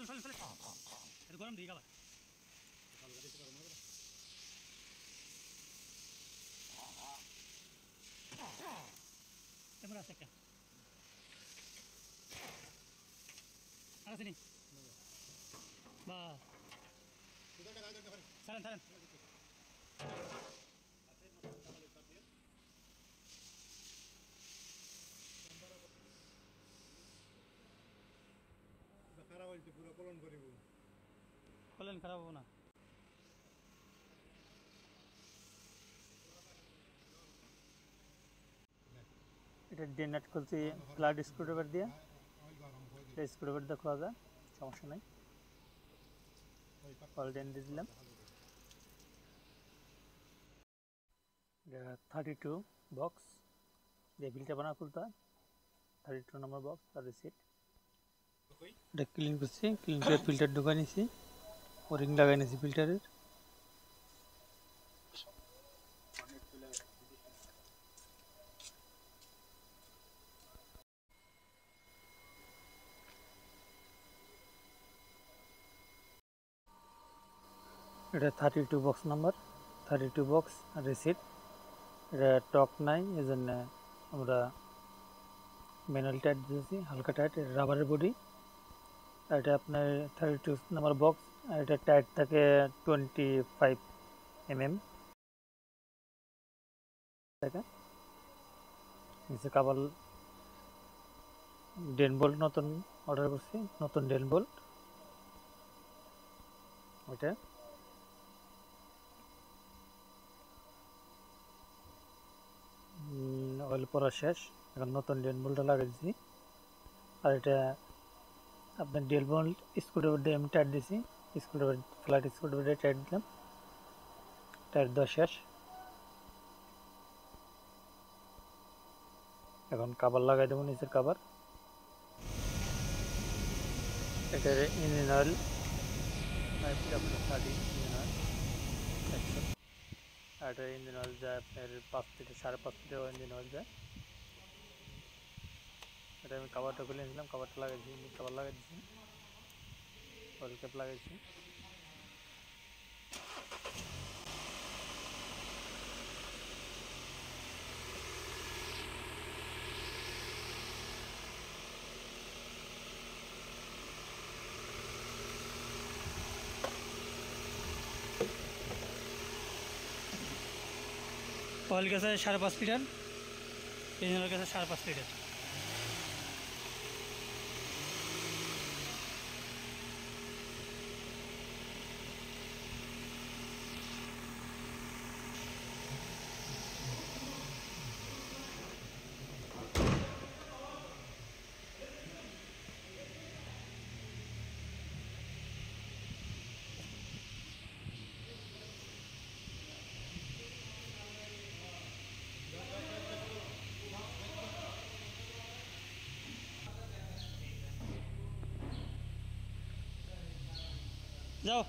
গরম দিই আবার ক্যামেরা আছে একটা আর আছে নি বা ছাড়েন ছাড়েন খারাপ হয়েছে পুরো কলন করিব কলেন খারাপ হবো না এটা ডে নাট খুলছি ফ্ল্যাট স্ক্রুড্রাইভার দিয়ে স্ক্রুড্রাইভার দিয়ে খোলা যায় সমস্যা নাই অলরেডি দিয়ে দিলাম 32 বক্স দিয়ে বিলটা বানা খুলতে হয় 32 নম্বর বক্স আর রিসিট এটা ক্লিন করছি ক্লিন করে ফিল্টার ঢুকা নিছি ওরিং লাগাই নিছি ফিল্টারের এটা 32 বক্স নাম্বার 32 বক্স আর রিসিট এটা টক নাই এজন্য আমরা ম্যানুয়াল টাইট দিয়েছি হালকা টাইট রাবারের বডি এটা আপনার 32 নাম্বার বক্স আর এটা টাইট থাকে 25 mm থাকে নিচে কাবল ডেন বোল্ট নতুন অর্ডার করছি নতুন ডেন বোল্ট ওইটা অয়েল পরা শেষ এখন নতুন ডেন বোল্টটা লাগাইছি আর এটা আপনার ডেল বোল্ট স্ক্রুড্রাইভার দিয়ে আমি টাইট দিছি স্ক্রুড্রাইভার ফ্ল্যাট স্ক্রুড্রাইভার দিয়ে টাইট দিলাম টাইট দেওয়া শেষ এখন কভার লাগাই দেবো নিচের কভার এটার ইঞ্জিন অয়েল আর এটা ইঞ্জিন অয়েল যায় আপনার 5 থেকে 5.5 লিটার ইঞ্জিন অয়েল যায় এটা আমি কভারটা খুলে নিয়েছিলাম কভারটা লাগাইছি কভার লাগাই দিয়েছি অয়েল ক্যাপ লাগাইছি অয়েল গেছে 5.5 লিটার ইঞ্জিন অয়েল গেছে 5.5 লিটার যাও